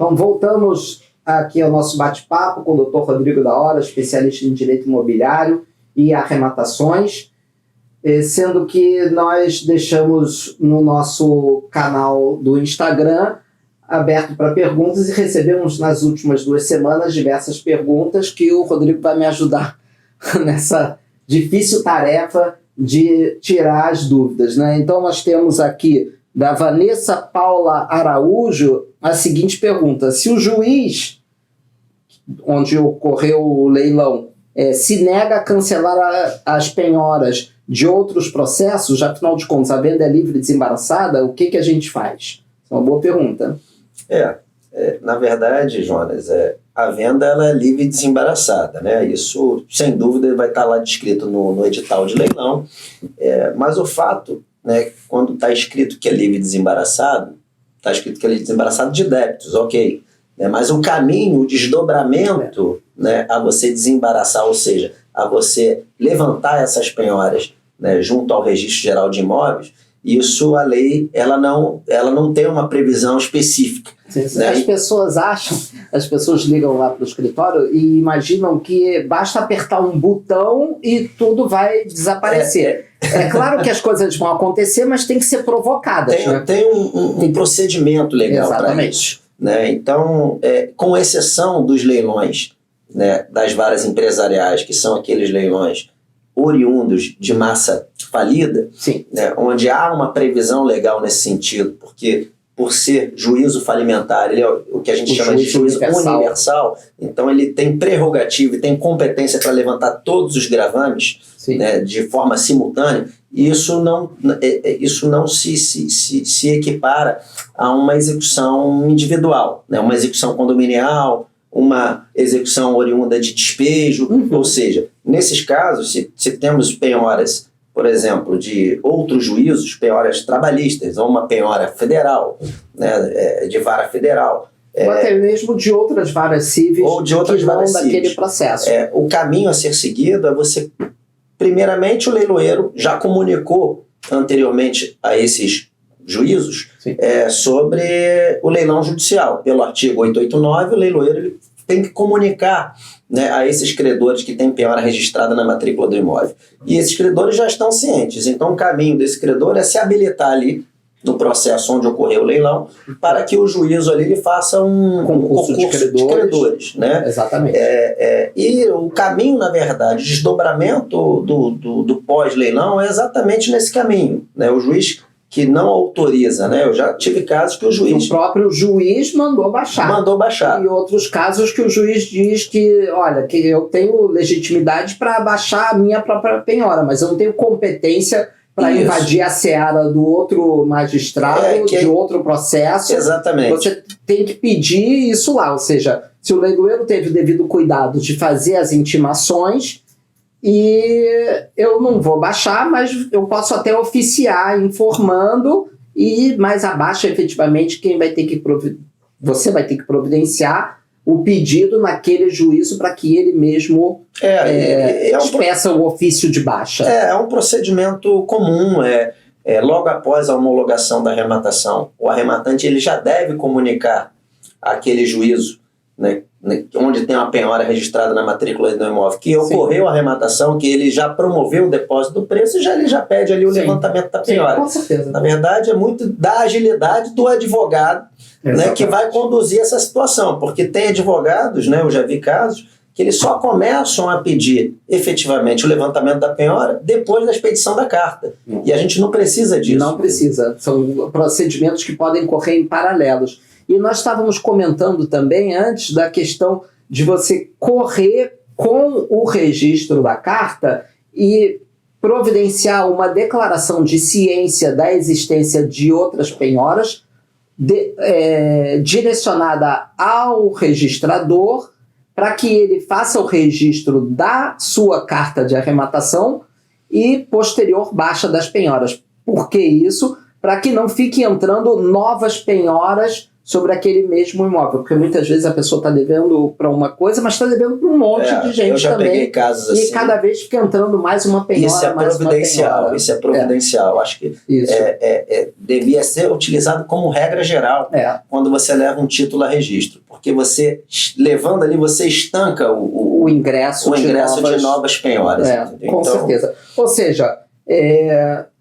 Então, voltamos aqui ao nosso bate-papo com o Dr. Rodrigo da Hora, especialista em direito imobiliário e arrematações, sendo que nós deixamos no nosso canal do Instagram aberto para perguntas e recebemos nas últimas 2 semanas diversas perguntas que o Rodrigo vai me ajudar nessa difícil tarefa de tirar as dúvidas, né? Então nós temos aqui da Vanessa Paula Araújo a seguinte pergunta: se o juiz onde ocorreu o leilão se nega a cancelar as penhoras de outros processos, já afinal de contas a venda é livre e desembaraçada, o que a gente faz? É uma boa pergunta. Na verdade, Jonas, a venda ela é livre e desembaraçada, né? Isso, sem dúvida, vai estar lá descrito no edital de leilão, mas o fato, né, quando está escrito que é livre e desembaraçado, está escrito que é livre e desembaraçado de débitos, ok, né? Mas o caminho, o desdobramento, né, a você desembaraçar, ou seja, a você levantar essas penhoras, né, junto ao Registro Geral de Imóveis, isso a lei ela não tem uma previsão específica. Né? As pessoas ligam lá para o escritório e imaginam que basta apertar um botão e tudo vai desaparecer. É claro que as coisas vão acontecer, mas tem que ser provocadas. Tem um procedimento legal para isso. Né? Então, com exceção dos leilões, né, das varas empresariais, que são aqueles leilões oriundos de massa falida, né, onde há uma previsão legal nesse sentido, porque por ser juízo falimentar, ele é o que a gente chama de juízo universal, então ele tem prerrogativa e tem competência para levantar todos os gravames, né, de forma simultânea, e isso não se equipara a uma execução individual, né, uma execução condominial, uma execução oriunda de despejo, ou seja, nesses casos, se temos penhoras, por exemplo, de outros juízos, penhoras trabalhistas, ou uma penhora federal, né, de vara federal. Ou até mesmo de outras varas cíveis ou de outras varas daquele processo. O caminho a ser seguido é você, primeiramente, o leiloeiro já comunicou anteriormente a esses juízos sobre o leilão judicial. Pelo artigo 889, o leiloeiro ele tem que comunicar, né, a esses credores que têm penhora registrada na matrícula do imóvel. E esses credores já estão cientes. Então, o caminho desse credor é se habilitar ali no processo onde ocorreu o leilão para que o juízo ali ele faça um concurso de credores. Né? Exatamente. E o caminho, na verdade, o desdobramento do pós-leilão é exatamente nesse caminho. Né? O juiz que não autoriza, né? Eu já tive casos que o próprio juiz mandou baixar. E outros casos que o juiz diz que, olha, que eu tenho legitimidade para baixar a minha própria penhora, mas eu não tenho competência para invadir a seara do outro magistrado, de outro processo. Exatamente. Você tem que pedir isso lá, ou seja, se o leiloeiro teve o devido cuidado de fazer as intimações, e eu não vou baixar, mas eu posso até oficiar informando, e mais abaixo, efetivamente, você vai ter que providenciar o pedido naquele juízo para que ele mesmo expressa o ofício de baixa. É um procedimento comum, logo após a homologação da arrematação, o arrematante ele já deve comunicar àquele juízo, né, onde tem uma penhora registrada na matrícula do imóvel, que ocorreu a arrematação, que ele já promoveu o depósito do preço e ele já pede ali o levantamento da penhora. Com certeza. Na verdade, é muito da agilidade do advogado, né, que vai conduzir essa situação, porque tem advogados, né, eu já vi casos, que eles só começam a pedir efetivamente o levantamento da penhora depois da expedição da carta. E a gente não precisa disso. Não precisa. São procedimentos que podem correr em paralelos. E nós estávamos comentando também antes da questão de você correr com o registro da carta e providenciar uma declaração de ciência da existência de outras penhoras direcionada ao registrador para que ele faça o registro da sua carta de arrematação e posterior baixa das penhoras. Por que isso? Para que não fiquem entrando novas penhoras sobre aquele mesmo imóvel, porque muitas vezes a pessoa está devendo para uma coisa, mas está devendo para um monte de gente eu já também. Peguei casos assim. E cada vez fica entrando mais uma penhora, isso é mais providencial, uma penhora. Isso é providencial. Acho que devia ser utilizado como regra geral quando você leva um título a registro, porque você, levando ali, você estanca o ingresso de novas penhoras. Com certeza. Ou seja,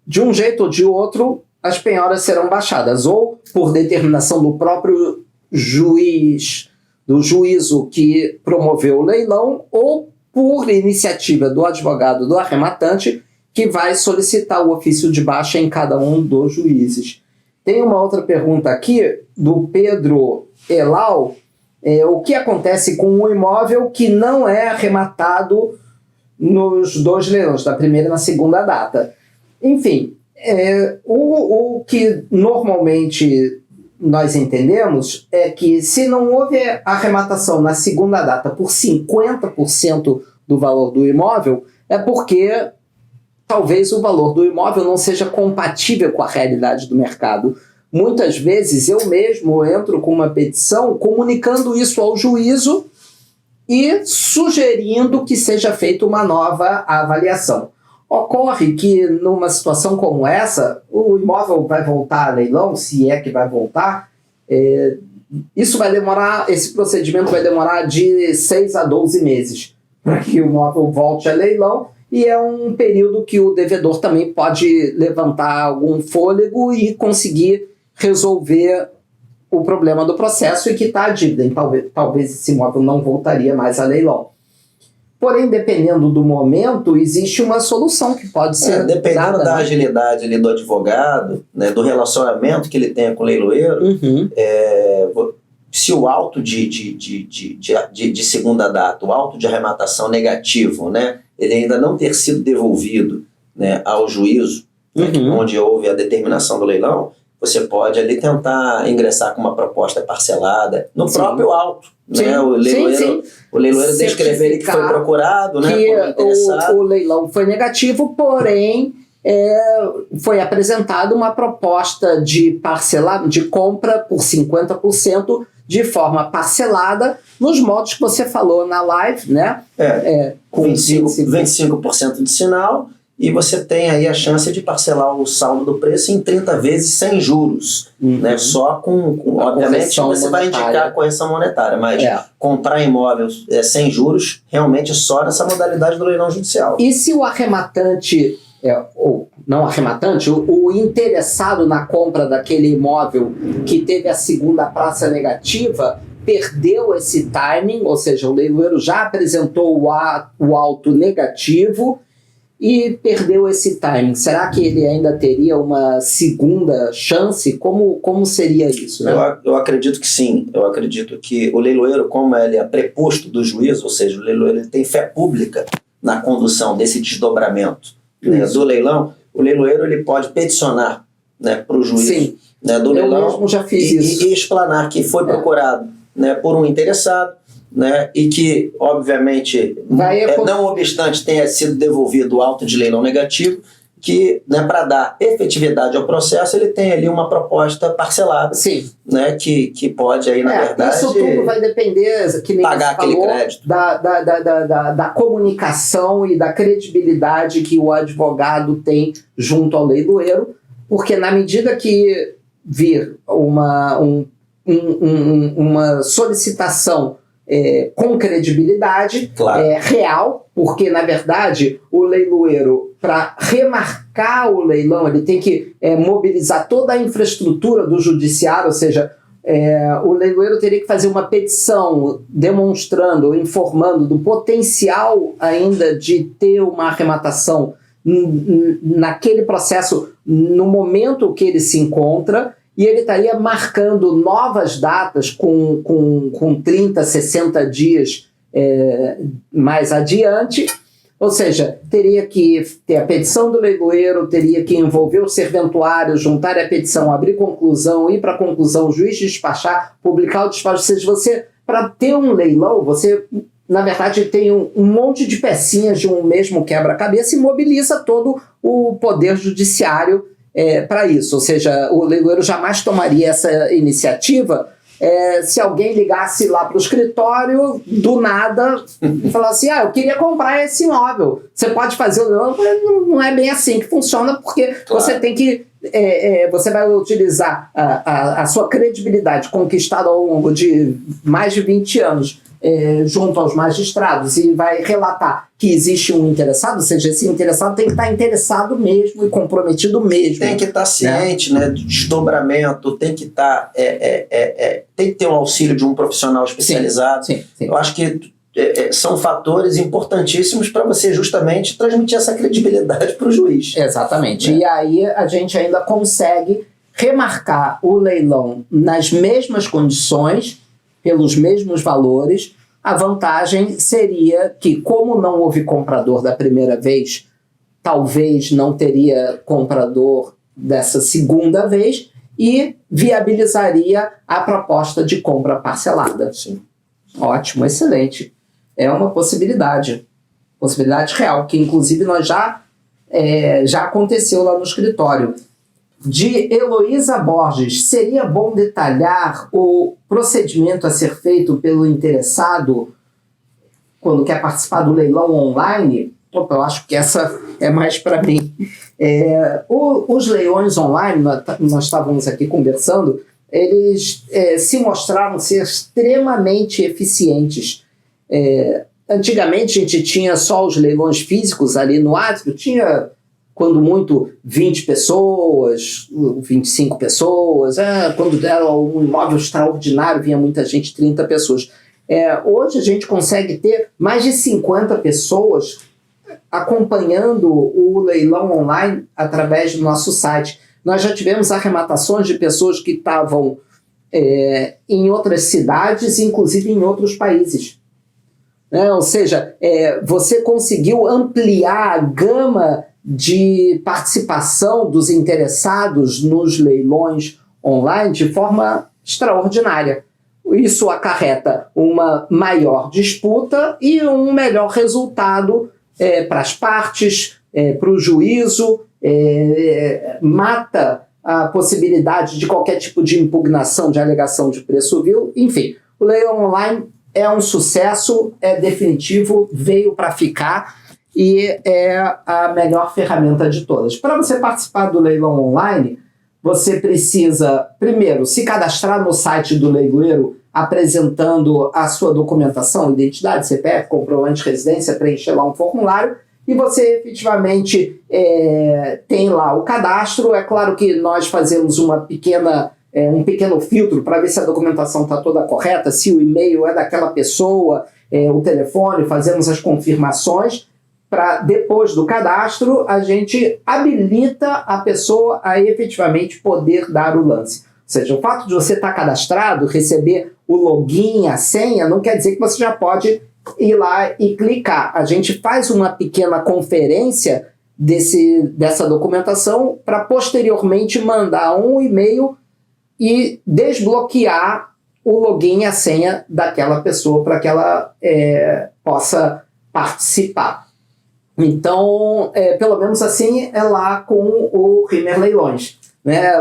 de um jeito ou de outro, as penhoras serão baixadas, ou por determinação do próprio juiz, do juízo que promoveu o leilão, ou por iniciativa do advogado do arrematante, que vai solicitar o ofício de baixa em cada um dos juízes. Tem uma outra pergunta aqui, do Pedro Elal. O que acontece com um imóvel que não é arrematado nos 2 leilões, da primeira e na segunda data? Enfim, o que normalmente nós entendemos é que se não houve arrematação na segunda data por 50% do valor do imóvel, é porque talvez o valor do imóvel não seja compatível com a realidade do mercado. Muitas vezes eu mesmo entro com uma petição comunicando isso ao juízo e sugerindo que seja feita uma nova avaliação. Ocorre que numa situação como essa, o imóvel vai voltar a leilão, se é que vai voltar, esse procedimento vai demorar de 6 a 12 meses para que o imóvel volte a leilão, e é um período que o devedor também pode levantar algum fôlego e conseguir resolver o problema do processo e quitar a dívida. Então, talvez esse imóvel não voltaria mais a leilão. Porém, dependendo do momento, existe uma solução que pode ser dependendo da agilidade ali do advogado, né, do relacionamento que ele tenha com o leiloeiro, se o auto de segunda data, o auto de arrematação negativo, né, ele ainda não ter sido devolvido, né, ao juízo, onde houve a determinação do leilão, você pode ali tentar ingressar com uma proposta parcelada no próprio auto. Né? O leiloeiro descrever que foi procurado, né, que o leilão foi negativo, porém foi apresentada uma proposta de compra por 50% de forma parcelada, nos modos que você falou na live, né? Com 25% de sinal, e você tem aí a chance de parcelar o saldo do preço em 30 vezes sem juros, né? Só com obviamente você vai indicar a correção monetária, mas comprar imóveis sem juros, realmente só nessa modalidade do leilão judicial. E se o arrematante, ou não arrematante, o interessado na compra daquele imóvel que teve a segunda praça negativa, perdeu esse timing, ou seja, o leiloeiro já apresentou o auto negativo, e perdeu esse timing. Será que ele ainda teria uma segunda chance? Como seria isso? Né? Eu acredito que sim. Eu acredito que o leiloeiro, como ele é preposto do juízo, ou seja, o leiloeiro ele tem fé pública na condução desse desdobramento, né, do leilão, o leiloeiro ele pode peticionar, né, para o juízo, né, do leilão. Eu mesmo já fiz isso. E explanar que foi procurado, né, por um interessado, né, e que, obviamente, não obstante tenha sido devolvido o auto de leilão negativo, que, né, para dar efetividade ao processo, ele tem ali uma proposta parcelada, né, que pode aí, na verdade, isso tudo vai depender, que nem pagar aquele crédito. Da comunicação e da credibilidade que o advogado tem junto ao leiloeiro, porque na medida que vir uma solicitação com credibilidade, real, porque, na verdade, o leiloeiro, para remarcar o leilão, ele tem que mobilizar toda a infraestrutura do judiciário, ou seja, o leiloeiro teria que fazer uma petição demonstrando, informando do potencial ainda de ter uma arrematação naquele processo, no momento que ele se encontra, e ele estaria marcando novas datas com 30, 60 dias mais adiante, ou seja, teria que ter a petição do leiloeiro, teria que envolver o serventuário, juntar a petição, abrir conclusão, ir para a conclusão, o juiz despachar, publicar o despacho. Ou seja, você, para ter um leilão, você, na verdade, tem um monte de pecinhas de um mesmo quebra-cabeça e mobiliza todo o poder judiciário para isso. Ou seja, o leiloeiro jamais tomaria essa iniciativa se alguém ligasse lá para o escritório, do nada, e falasse, eu queria comprar esse imóvel. Você pode fazer o leilão? Não é bem assim que funciona, porque você tem que... você vai utilizar a sua credibilidade conquistada ao longo de mais de 20 anos junto aos magistrados e vai relatar que existe um interessado, ou seja, esse interessado tem que estar interessado mesmo e comprometido mesmo. Tem que estar ciente, né, do desdobramento, tem que estar... tem que ter um auxílio de um profissional especializado. Sim. Eu acho que são fatores importantíssimos para você justamente transmitir essa credibilidade para o juiz. Exatamente. E aí a gente ainda consegue remarcar o leilão nas mesmas condições, pelos mesmos valores. A vantagem seria que, como não houve comprador da primeira vez, talvez não teria comprador dessa segunda vez e viabilizaria a proposta de compra parcelada. Sim. Ótimo, excelente. É uma possibilidade real, que inclusive nós já aconteceu lá no escritório. De Heloísa Borges, seria bom detalhar o procedimento a ser feito pelo interessado quando quer participar do leilão online? Opa, eu acho que essa é mais para mim. Os leilões online, nós estávamos aqui conversando, eles se mostraram ser extremamente eficientes. Antigamente a gente tinha só os leilões físicos ali no átrio, tinha, quando muito, 20 pessoas, 25 pessoas, quando era um imóvel extraordinário, vinha muita gente, 30 pessoas. Hoje a gente consegue ter mais de 50 pessoas acompanhando o leilão online através do nosso site. Nós já tivemos arrematações de pessoas que estavam em outras cidades, inclusive em outros países. Ou seja, você conseguiu ampliar a gama de participação dos interessados nos leilões online de forma extraordinária. Isso acarreta uma maior disputa e um melhor resultado para as partes, para o juízo, mata a possibilidade de qualquer tipo de impugnação de alegação de preço vil. Enfim, o leilão online é um sucesso, é definitivo, veio para ficar e é a melhor ferramenta de todas. Para você participar do leilão online, você precisa, primeiro, se cadastrar no site do leiloeiro apresentando a sua documentação, identidade, CPF, comprovante de residência, preencher lá um formulário e você efetivamente tem lá o cadastro. É claro que nós fazemos um pequeno filtro para ver se a documentação está toda correta, se o e-mail é daquela pessoa, o telefone, fazemos as confirmações para, depois do cadastro, a gente habilita a pessoa a efetivamente poder dar o lance. Ou seja, o fato de você estar cadastrado, receber o login, a senha, não quer dizer que você já pode ir lá e clicar. A gente faz uma pequena conferência dessa documentação para posteriormente mandar um e-mail e desbloquear o login e a senha daquela pessoa para que ela possa participar. Então, pelo menos assim é lá com o Rimmer Leilões.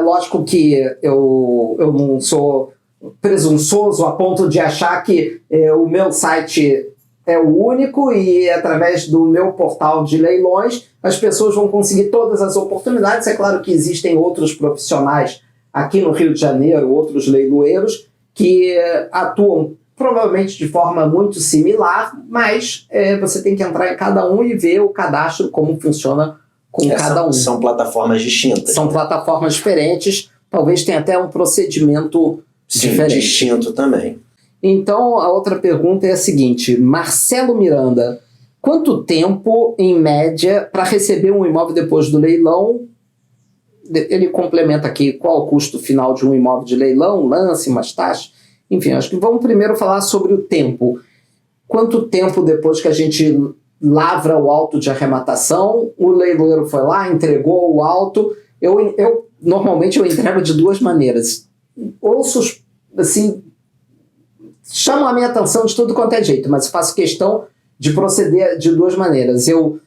Lógico que eu não sou presunçoso a ponto de achar que o meu site é o único e através do meu portal de leilões as pessoas vão conseguir todas as oportunidades. É claro que existem outros profissionais aqui no Rio de Janeiro, outros leiloeiros que atuam provavelmente de forma muito similar, mas você tem que entrar em cada um e ver o cadastro, como funciona com cada um. São plataformas distintas. São plataformas diferentes, talvez tenha até um procedimento diferente. Distinto também. Então, a outra pergunta é a seguinte: Marcelo Miranda, quanto tempo, em média, para receber um imóvel depois do leilão? Ele complementa aqui qual o custo final de um imóvel de leilão, lance, umas taxas. Enfim, acho que vamos primeiro falar sobre o tempo. Quanto tempo depois que a gente lavra o auto de arrematação, o leiloeiro foi lá, entregou o auto? Normalmente eu entrego de duas maneiras. Ouço, assim, chamam a minha atenção de tudo quanto é jeito, mas faço questão de proceder de duas maneiras. Eu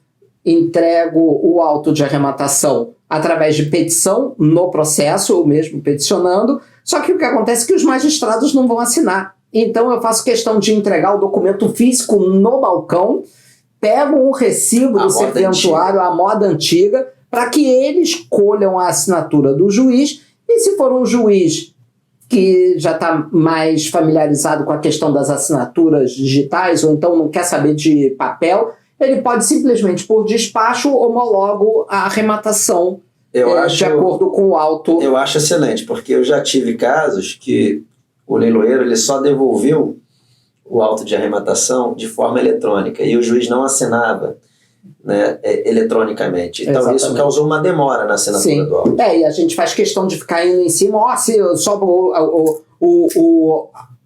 entrego o auto de arrematação através de petição no processo, eu mesmo peticionando, só que o que acontece é que os magistrados não vão assinar. Então eu faço questão de entregar o documento físico no balcão, pego um recibo do serventuário, a moda antiga, para que eles colham a assinatura do juiz, e se for um juiz que já está mais familiarizado com a questão das assinaturas digitais, ou então não quer saber de papel, ele pode simplesmente, por despacho, homologo a arrematação de acordo com o auto. Eu acho excelente, porque eu já tive casos que o leiloeiro ele só devolveu o auto de arrematação de forma eletrônica e o juiz não assinava, né, eletronicamente. Então Exatamente. Isso causou uma demora na assinatura do auto. E a gente faz questão de ficar indo em cima, se só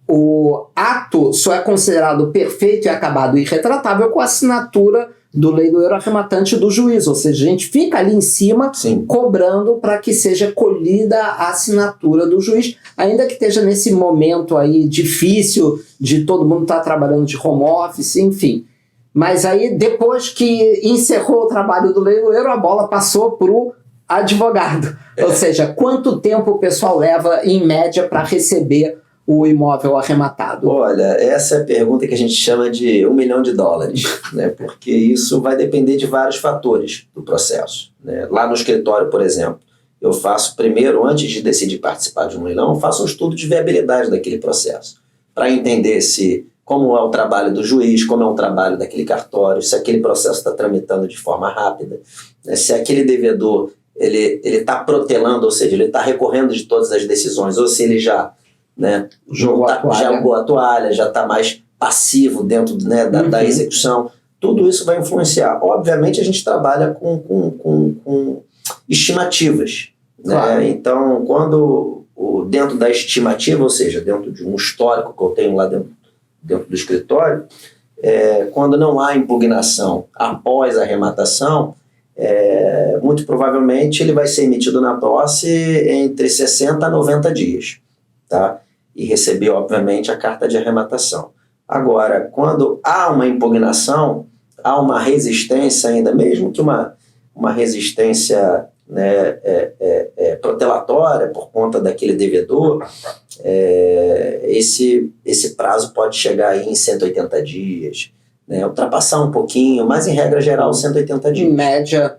o ato só é considerado perfeito e acabado e irretratável com a assinatura do leiloeiro arrematante do juiz, ou seja, a gente fica ali em cima cobrando para que seja colhida a assinatura do juiz, ainda que esteja nesse momento aí difícil de todo mundo estar trabalhando de home office, enfim. Mas aí depois que encerrou o trabalho do leiloeiro, a bola passou para o advogado. Ou seja, quanto tempo o pessoal leva em média para receber o imóvel arrematado? Olha, essa é a pergunta que a gente chama de $1 milhão, né? Porque isso vai depender de vários fatores do processo, né? Lá no escritório, por exemplo, eu faço primeiro, antes de decidir participar de um leilão, eu faço um estudo de viabilidade daquele processo, para entender como é o trabalho do juiz, como é o trabalho daquele cartório, se aquele processo está tramitando de forma rápida, né? Se aquele devedor ele está protelando, ou seja, ele está recorrendo de todas as decisões, ou se ele já jogou a toalha, já está mais passivo dentro, né, da execução. Tudo isso vai influenciar. Obviamente a gente trabalha com estimativas, claro, né? Então quando dentro da estimativa, ou seja, dentro de um histórico que eu tenho lá dentro do escritório, quando não há impugnação após a arrematação, muito provavelmente ele vai ser emitido na posse entre 60 a 90 dias, tá? E receber, obviamente, a carta de arrematação. Agora, quando há uma impugnação, há uma resistência ainda, mesmo que uma resistência, né, protelatória por conta daquele devedor, esse prazo pode chegar aí em 180 dias, né, ultrapassar um pouquinho, mas em regra geral 180 dias. Em média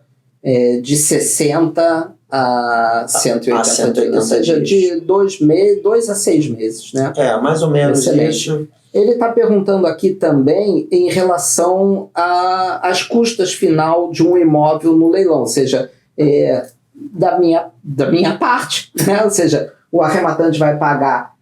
de 60 a 180 dias, ou seja, de 2 a 6 meses, né? Mais ou menos. Excelente. Isso. Ele está perguntando aqui também em relação às custas final de um imóvel no leilão, ou seja, da minha parte, né? Ou seja, o arrematante vai pagar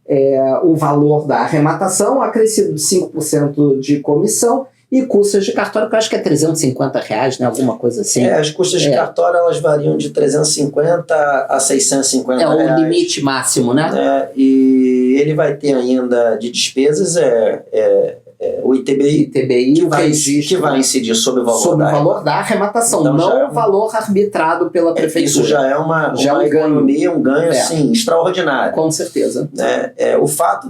o valor da arrematação, acrescido de 5% de comissão, e custas de cartório, que eu acho que é R$350, né? Alguma coisa assim. As custas de cartório, elas variam de 350 a 650 reais. É o limite máximo, né? E ele vai ter ainda de despesas o ITBI que vai incidir sobre o valor da arrematação, então, não o valor arbitrado pela prefeitura. Isso já é uma economia, um ganho assim, extraordinário. Com certeza. O fato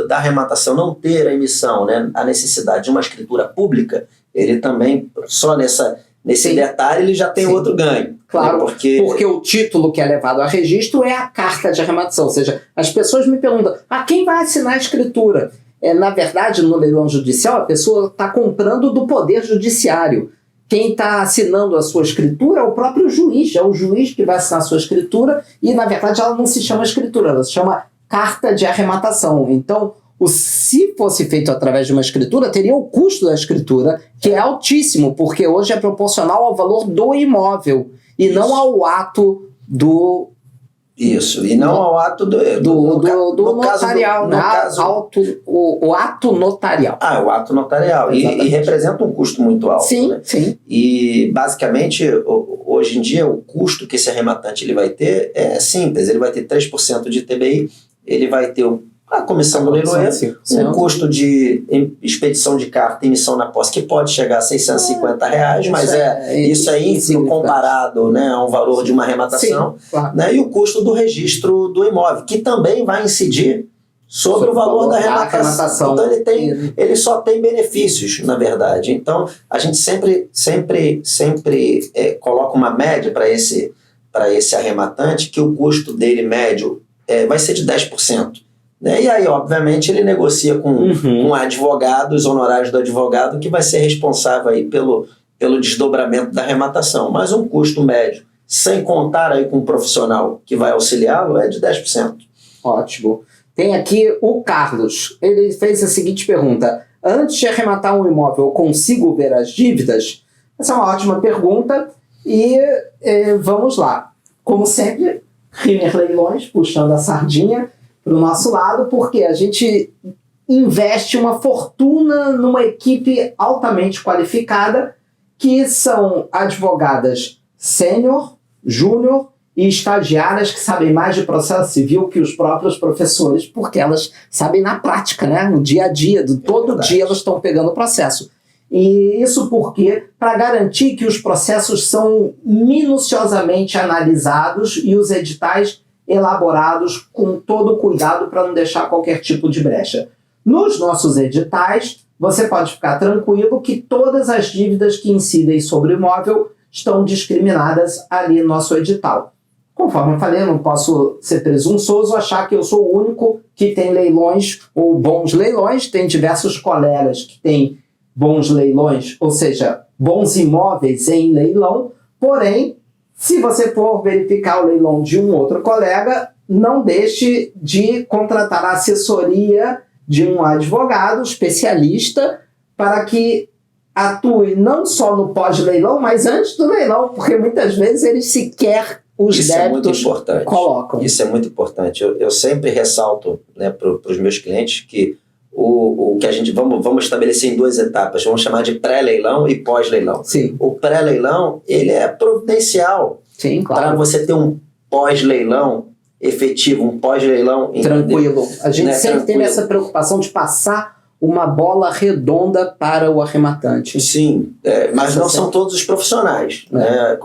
da arrematação não ter a emissão, né, a necessidade de uma escritura pública, ele também, só nesse detalhe, ele já tem outro ganho. Claro, né, porque o título que é levado a registro é a carta de arrematação, ou seja, as pessoas me perguntam, quem vai assinar a escritura? Na verdade, no leilão judicial, a pessoa está comprando do poder judiciário. Quem está assinando a sua escritura é o próprio juiz, é o juiz que vai assinar a sua escritura e, na verdade, ela não se chama escritura, ela se chama carta de arrematação. Então, se fosse feito através de uma escritura, teria o custo da escritura, que é altíssimo, porque hoje é proporcional ao valor do imóvel e não ao ato do... Isso, e não ao ato do notarial, o ato notarial. O ato notarial, e representa um custo muito alto. Sim, né? sim. E, basicamente, hoje em dia, o custo que esse arrematante ele vai ter é simples, ele vai ter 3% de ITBI, ele vai ter a comissão do leiloeiro, um custo de expedição de carta e emissão na posse que pode chegar a R$650, mas isso é ínfimo comparado, né, a um valor de uma arrematação. Sim, claro. Né, e o custo do registro do imóvel, que também vai incidir sobre o valor da arrematação. Então ele só tem benefícios, na verdade. Então a gente sempre coloca uma média para esse arrematante, que o custo dele médio vai ser de 10%. Né? E aí, obviamente, ele negocia com um advogado, os honorários do advogado, que vai ser responsável aí pelo desdobramento da arrematação. Mas um custo médio, sem contar aí com um profissional que vai auxiliá-lo, é de 10%. Ótimo. Tem aqui o Carlos. Ele fez a seguinte pergunta: antes de arrematar um imóvel, consigo ver as dívidas? Essa é uma ótima pergunta e vamos lá. Como sempre, Rimmer Leilões, puxando a sardinha para o nosso lado, porque a gente investe uma fortuna numa equipe altamente qualificada, que são advogadas sênior, júnior e estagiárias que sabem mais de processo civil que os próprios professores, porque elas sabem na prática, né? No dia a dia, todo dia elas estão pegando o processo. E isso porque, para garantir que os processos são minuciosamente analisados e os editais elaborados com todo o cuidado para não deixar qualquer tipo de brecha. Nos nossos editais, você pode ficar tranquilo que todas as dívidas que incidem sobre o imóvel estão discriminadas ali no nosso edital. Conforme eu falei, eu não posso ser presunçoso, achar que eu sou o único que tem leilões ou bons leilões. Tem diversos colegas que têm bons leilões, ou seja, bons imóveis em leilão, porém, se você for verificar o leilão de um outro colega, não deixe de contratar a assessoria de um advogado especialista para que atue não só no pós-leilão, mas antes do leilão, porque muitas vezes eles sequer os débitos colocam. Isso é muito importante. Eu sempre ressalto, né, para os meus clientes que o que a gente vamos estabelecer em 2 etapas, vamos chamar de pré-leilão e pós-leilão. Sim. O pré-leilão, ele é providencial. Sim, claro. Para você ter um pós-leilão efetivo, um pós-leilão tranquilo. A gente sempre teve essa preocupação de passar uma bola redonda para o arrematante. Sim, mas não são todos os profissionais. Né?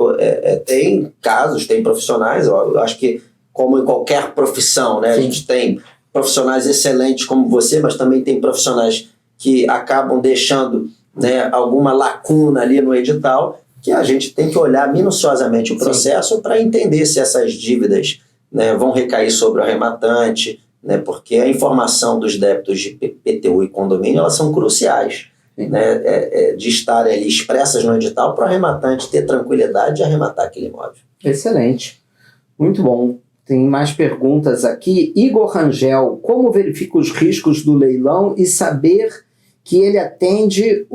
Tem casos, tem profissionais, eu acho que como em qualquer profissão, né? A gente tem profissionais excelentes como você, mas também tem profissionais que acabam deixando, né, alguma lacuna ali no edital, que a gente tem que olhar minuciosamente o processo para entender se essas dívidas, né, vão recair sobre o arrematante, né, porque a informação dos débitos de PTU e condomínio, elas são cruciais, né, de estarem ali expressas no edital para o arrematante ter tranquilidade de arrematar aquele imóvel. Excelente. Muito bom. Tem mais perguntas aqui. Igor Rangel: como verifica os riscos do leilão e saber que ele atende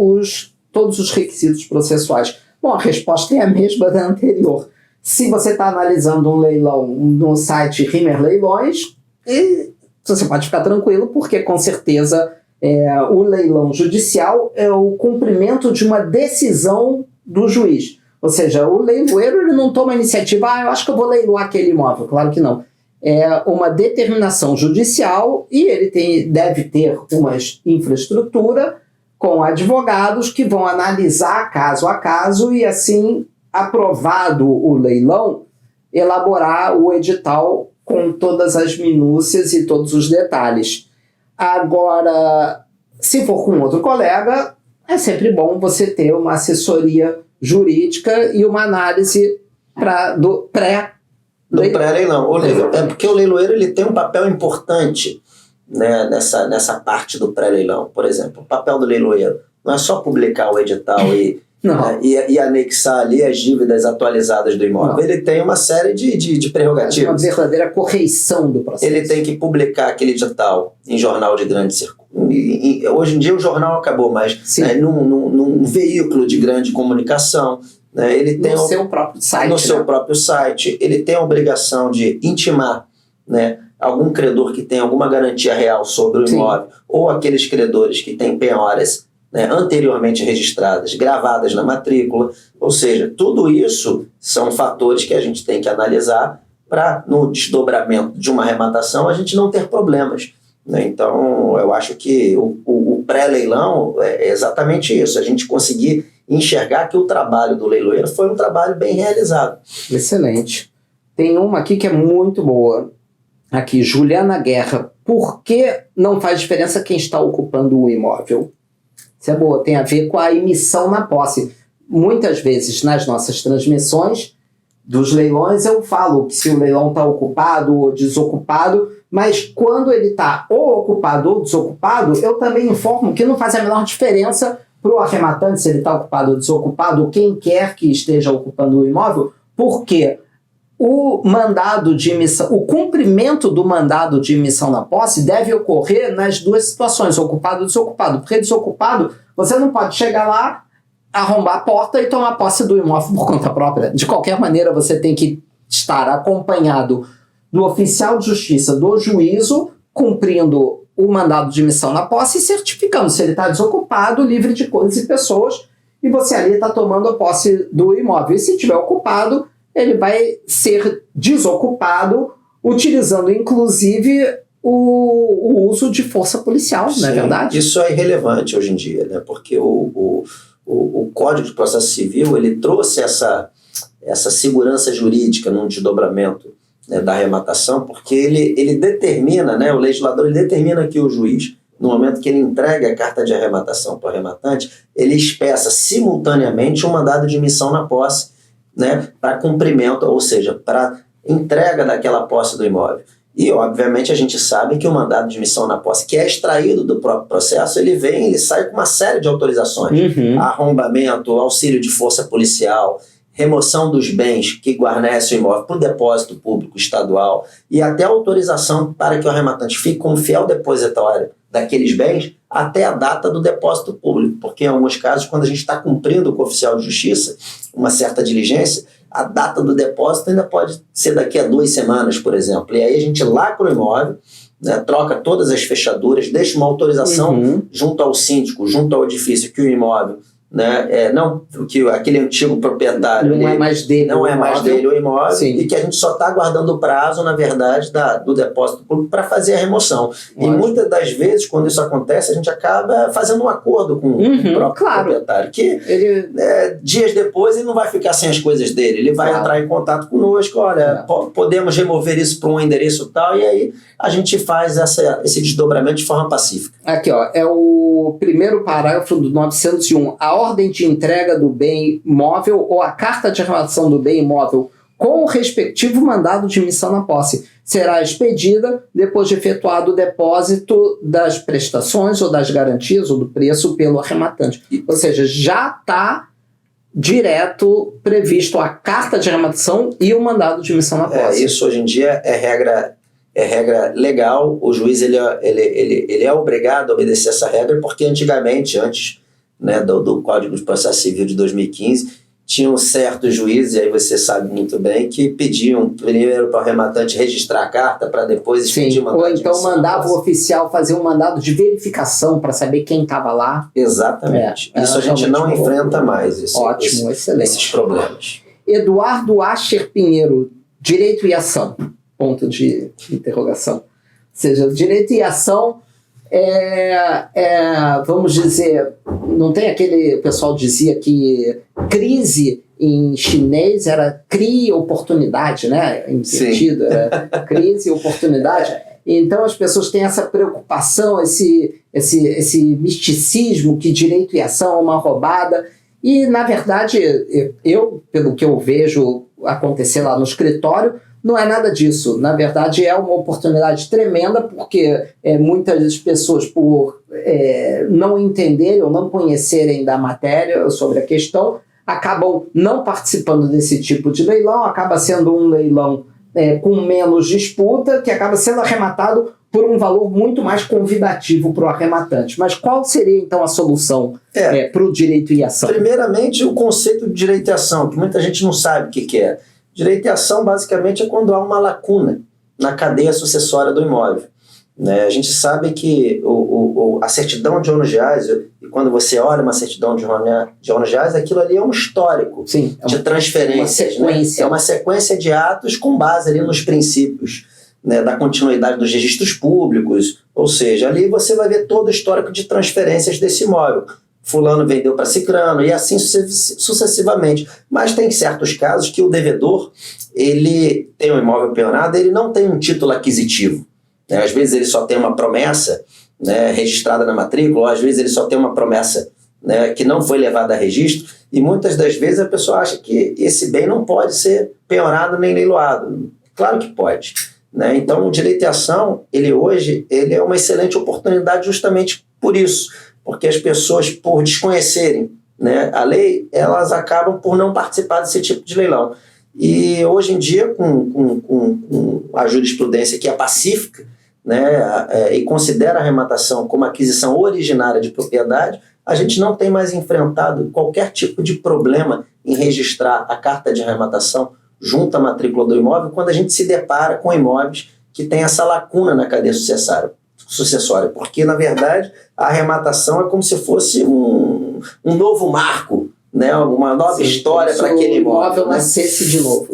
todos os requisitos processuais? Bom, a resposta é a mesma da anterior. Se você está analisando um leilão no site Rimmer Leilões, você pode ficar tranquilo, porque com certeza o leilão judicial é o cumprimento de uma decisão do juiz. Ou seja, o leiloeiro ele não toma a iniciativa, eu acho que eu vou leiloar aquele imóvel. Claro que não. É uma determinação judicial e ele deve ter uma infraestrutura com advogados que vão analisar caso a caso e, assim, aprovado o leilão, elaborar o edital com todas as minúcias e todos os detalhes. Agora, se for com outro colega, é sempre bom você ter uma assessoria jurídica e uma análise do pré-leilão. Porque o leiloeiro ele tem um papel importante, né, nessa parte do pré-leilão. Por exemplo, o papel do leiloeiro não é só publicar o edital e anexar ali as dívidas atualizadas do imóvel. Não. Ele tem uma série de prerrogativas. Uma verdadeira correição do processo. Ele tem que publicar aquele edital em jornal de grande circulação. Hoje em dia o jornal acabou, mas num veículo de grande comunicação. Né, ele tem seu próprio site. No seu próprio site. Ele tem a obrigação de intimar, né, algum credor que tem alguma garantia real sobre o imóvel, ou aqueles credores que têm penhoras, né, anteriormente registradas, gravadas na matrícula. Ou seja, tudo isso são fatores que a gente tem que analisar para, no desdobramento de uma arrematação, a gente não ter problemas. Né? Então, eu acho que o pré-leilão é exatamente isso, a gente conseguir enxergar que o trabalho do leiloeiro foi um trabalho bem realizado. Excelente. Tem uma aqui que é muito boa. Aqui, Juliana Guerra por que não faz diferença quem está ocupando o imóvel? Isso é boa, tem a ver com a emissão na posse. Muitas vezes, nas nossas transmissões dos leilões, eu falo que se o leilão está ocupado ou desocupado, mas quando ele está ou ocupado ou desocupado, eu também informo que não faz a menor diferença para o arrematante se ele está ocupado ou desocupado, ou quem quer que esteja ocupando o imóvel, porque o mandado de emissão, o cumprimento do mandado de emissão na posse deve ocorrer nas duas situações, ocupado ou desocupado. Porque desocupado, você não pode chegar lá, arrombar a porta e tomar posse do imóvel por conta própria. De qualquer maneira, você tem que estar acompanhado do oficial de justiça do juízo, cumprindo o mandado de emissão na posse e certificando se ele está desocupado, livre de coisas e pessoas, e você ali está tomando a posse do imóvel. E se estiver ocupado, ele vai ser desocupado, utilizando inclusive o uso de força policial, não é verdade? Isso é irrelevante hoje em dia, né? Porque o Código de Processo Civil ele trouxe essa segurança jurídica num desdobramento, né, da arrematação, porque ele determina, né, o legislador ele determina que o juiz, no momento que ele entrega a carta de arrematação para o arrematante, ele expressa simultaneamente um mandado de emissão na posse, né, para cumprimento, ou seja, para entrega daquela posse do imóvel. E, obviamente, a gente sabe que o mandado de emissão na posse, que é extraído do próprio processo, ele sai com uma série de autorizações. Arrombamento, auxílio de força policial, remoção dos bens que guarnecem o imóvel para o depósito público estadual e até autorização para que o arrematante fique como fiel depositário daqueles bens até a data do depósito público, porque em alguns casos, quando a gente está cumprindo com o oficial de justiça uma certa diligência, a data do depósito ainda pode ser daqui a 2 semanas, por exemplo, e aí a gente lacra o imóvel, né, troca todas as fechaduras, deixa uma autorização junto ao síndico, junto ao edifício, que o imóvel, né, não que aquele antigo proprietário não é mais dele, não é mais dele o imóvel. Sim. E que a gente só está aguardando o prazo, na verdade, do depósito público para fazer a remoção. E muitas das vezes, quando isso acontece, a gente acaba fazendo um acordo com o próprio proprietário, que dias depois ele não vai ficar sem as coisas dele, ele vai entrar em contato conosco, olha, podemos remover isso para um endereço tal, e aí a gente faz esse desdobramento de forma pacífica. Aqui, ó, é o primeiro parágrafo do 901. A ordem de entrega do bem móvel ou a carta de arrematação do bem imóvel com o respectivo mandado de emissão na posse será expedida depois de efetuado o depósito das prestações ou das garantias ou do preço pelo arrematante. Ou seja, já está direto previsto a carta de arrematação e o mandado de emissão na posse. Isso hoje em dia é regra legal. O juiz ele é obrigado a obedecer essa regra, porque antigamente, antes, né, do Código de Processo Civil de 2015, tinham certos juízes, e aí você sabe muito bem, que pediam primeiro para o arrematante registrar a carta para depois expedir o mandado. Ou então mandava o oficial fazer um mandado de verificação para saber quem estava lá. Exatamente. Isso a gente não enfrenta mais. Ótimo, excelente. Esses problemas. Eduardo Ascher Pinheiro, direito e ação. Ponto de interrogação. Ou seja, direito e ação vamos dizer, não tem aquele, o pessoal dizia que crise em chinês era crie oportunidade, né? Invertido, era crise e oportunidade. Então as pessoas têm essa preocupação, esse misticismo que direito e ação é uma roubada. E, na verdade, eu, pelo que eu vejo acontecer lá no escritório, não é nada disso. Na verdade, é uma oportunidade tremenda, porque muitas pessoas, por não entenderem ou não conhecerem da matéria sobre a questão, acabam não participando desse tipo de leilão, acaba sendo um leilão com menos disputa, que acaba sendo arrematado por um valor muito mais convidativo para o arrematante. Mas qual seria, então, a solução para o direito e ação? Primeiramente, o conceito de direito e ação, que muita gente não sabe o que é. Direito e ação, basicamente, é quando há uma lacuna na cadeia sucessória do imóvel. Né? A gente sabe que a certidão de ônus reais, e quando você olha uma certidão de ônus reais, aquilo ali é um histórico de transferências. É uma sequência de atos com base ali nos princípios, né, da continuidade dos registros públicos. Ou seja, ali você vai ver todo o histórico de transferências desse imóvel. Fulano vendeu para cicrano e assim sucessivamente. Mas tem certos casos que o devedor, ele tem um imóvel penhorado, ele não tem um título aquisitivo. né? Às vezes ele só tem uma promessa, né, registrada na matrícula, ou às vezes ele só tem uma promessa, né, que não foi levada a registro, e muitas das vezes a pessoa acha que esse bem não pode ser penhorado nem leiloado. Claro que pode, né? Então o direito de ação, hoje é uma excelente oportunidade justamente por isso, porque as pessoas, por desconhecerem, né, a lei, elas acabam por não participar desse tipo de leilão. E hoje em dia, com a jurisprudência que é pacífica, né, e considera a arrematação como aquisição originária de propriedade, a gente não tem mais enfrentado qualquer tipo de problema em registrar a carta de arrematação junto à matrícula do imóvel quando a gente se depara com imóveis que têm essa lacuna na cadeia sucessória, porque, na verdade, a arrematação é como se fosse um novo marco, né, uma nova história para aquele imóvel, né? Nascesse de novo.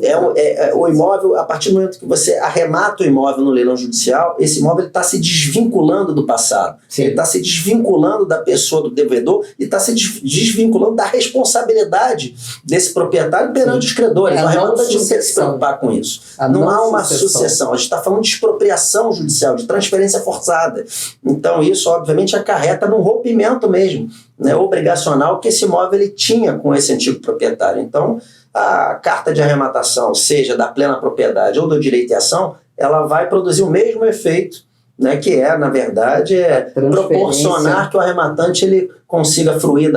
O imóvel, a partir do momento que você arremata o imóvel no leilão judicial, esse imóvel está se desvinculando do passado. Sim. Ele está se desvinculando da pessoa do devedor e está se desvinculando da responsabilidade desse proprietário perante os credores. O arrematante não tem que se preocupar com isso. Não há uma sucessão. A gente está falando de expropriação judicial, de transferência forçada. Então isso, obviamente, acarreta num rompimento mesmo, né, obrigacional que esse imóvel ele tinha com esse antigo proprietário. Então, a carta de arrematação, seja da plena propriedade ou do direito de ação, ela vai produzir o mesmo efeito, né, que é, na verdade, proporcionar que o arrematante ele consiga fruir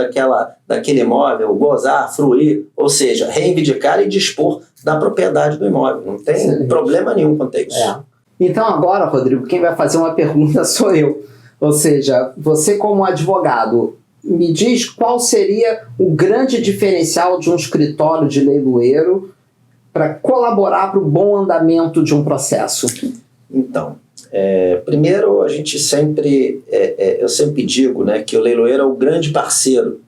daquele imóvel, gozar, fruir, ou seja, reivindicar e dispor da propriedade do imóvel. Não tem problema nenhum quanto a isso. Então agora, Rodrigo, quem vai fazer uma pergunta sou eu. Ou seja, você como advogado, me diz qual seria o grande diferencial de um escritório de leiloeiro para colaborar para o bom andamento de um processo? Então, primeiro a gente eu sempre digo, né, que o leiloeiro é o grande parceiro,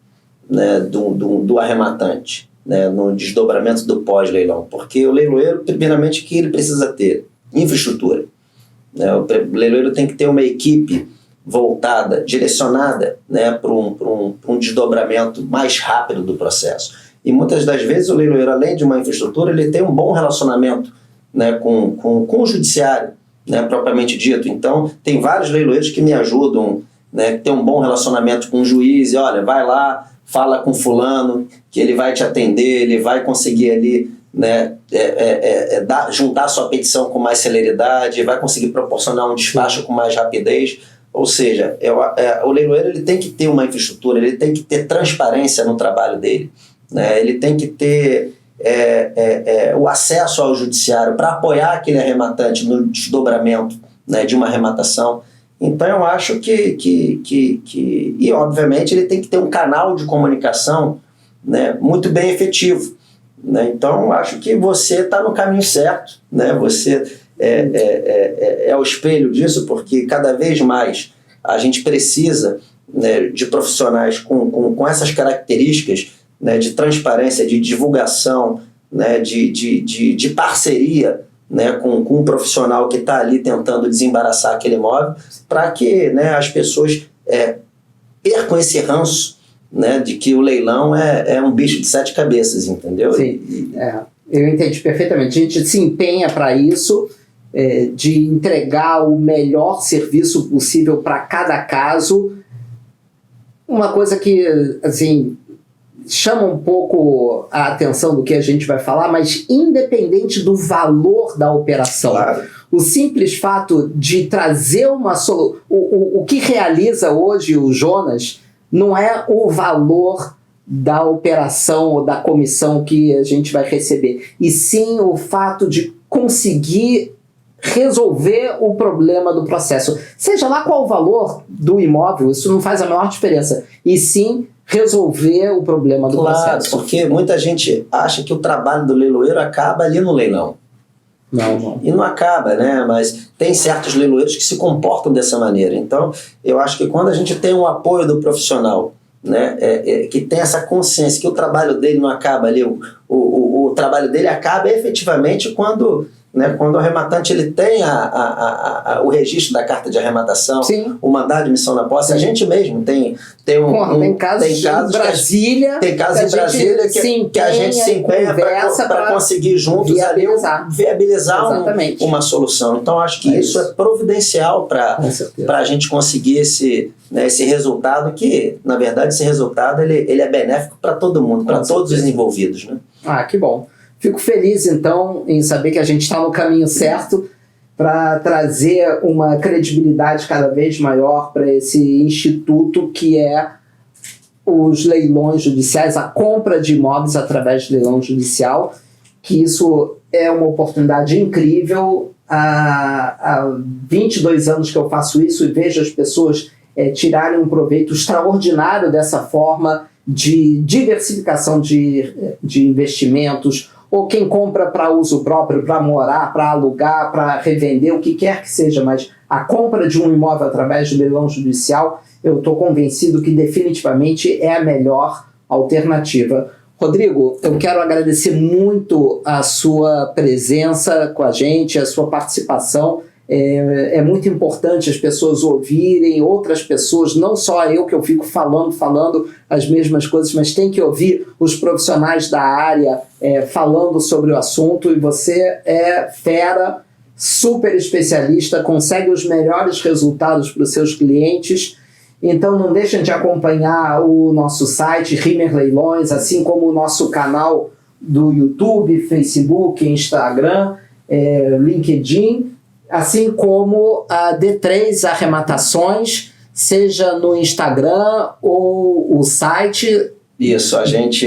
né, do arrematante, né, no desdobramento do pós-leilão, porque o leiloeiro, primeiramente, que ele precisa ter infraestrutura, né, o leiloeiro tem que ter uma equipe voltada, direcionada, né, para um desdobramento mais rápido do processo. E muitas das vezes o leiloeiro, além de uma infraestrutura, ele tem um bom relacionamento, né, com o judiciário, né, propriamente dito. Então, tem vários leiloeiros que me ajudam, né, ter um bom relacionamento com o juiz, e olha, vai lá, fala com fulano, que ele vai te atender, ele vai conseguir ali, né, juntar sua petição com mais celeridade, vai conseguir proporcionar um despacho com mais rapidez. Ou seja, o leiloeiro ele tem que ter uma infraestrutura, ele tem que ter transparência no trabalho dele, né? Ele tem que ter o acesso ao judiciário para apoiar aquele arrematante no desdobramento, né, de uma arrematação. Então eu acho e obviamente ele tem que ter um canal de comunicação, né, muito bem efetivo, né? Então eu acho que você está no caminho certo, né? Você é o espelho disso, porque cada vez mais a gente precisa, né, de profissionais com essas características, né, de transparência, de divulgação, né, de parceria, né, com um profissional que está ali tentando desembaraçar aquele imóvel, para que, né, as pessoas percam esse ranço, né, de que o leilão é um bicho de 7 cabeças, entendeu? Sim, eu entendi perfeitamente. A gente se empenha para isso, de entregar o melhor serviço possível para cada caso. Uma coisa que, assim, chama um pouco a atenção do que a gente vai falar, mas independente do valor da operação, claro, o simples fato de trazer uma solução... O que realiza hoje o Jonas não é o valor da operação ou da comissão que a gente vai receber, e sim o fato de conseguir resolver o problema do processo. Seja lá qual o valor do imóvel, isso não faz a menor diferença. E sim resolver o problema do processo. Porque muita gente acha que o trabalho do leiloeiro acaba ali no leilão. Não. E não acaba, né? Mas tem certos leiloeiros que se comportam dessa maneira. Então, eu acho que quando a gente tem um apoio do profissional, né, que tem essa consciência que o trabalho dele não acaba ali, o trabalho dele acaba efetivamente quando, né? Quando o arrematante ele tem o registro da carta de arrematação, Sim. o mandado de missão na posse, a gente mesmo tem casos em Brasília, que a gente se empenha para conseguir juntos viabilizar uma solução. Então, acho que isso é providencial para a gente conseguir esse resultado, que, na verdade, esse resultado ele é benéfico para todo mundo, para todos os envolvidos, né? Que bom. Fico feliz, então, em saber que a gente está no caminho certo para trazer uma credibilidade cada vez maior para esse instituto que é os leilões judiciais, a compra de imóveis através de leilão judicial, que isso é uma oportunidade incrível. Há 22 anos que eu faço isso e vejo as pessoas tirarem um proveito extraordinário dessa forma de diversificação de investimentos, ou quem compra para uso próprio, para morar, para alugar, para revender, o que quer que seja, mas a compra de um imóvel através de leilão judicial, eu estou convencido que definitivamente é a melhor alternativa. Rodrigo, eu quero agradecer muito a sua presença com a gente, a sua participação. É muito importante as pessoas ouvirem outras pessoas, não só eu que eu fico falando as mesmas coisas, mas tem que ouvir os profissionais da área falando sobre o assunto, e você é fera, super especialista, consegue os melhores resultados para os seus clientes. Então não deixem de acompanhar o nosso site Rimer Leilões, assim como o nosso canal do YouTube, Facebook, Instagram, LinkedIn, assim como a D3 Arrematações, seja no Instagram ou o site. Isso, a gente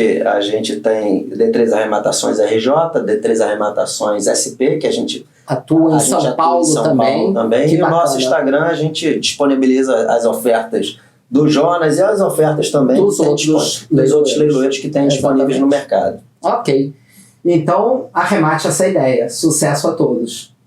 tem D3 Arrematações RJ, D3 Arrematações SP, que a gente atua em São Paulo também. E o nosso Instagram a gente disponibiliza as ofertas do Jonas e as ofertas também dos outros leiloeiros que tem disponíveis no mercado. Ok. Então, arremate essa ideia. Sucesso a todos.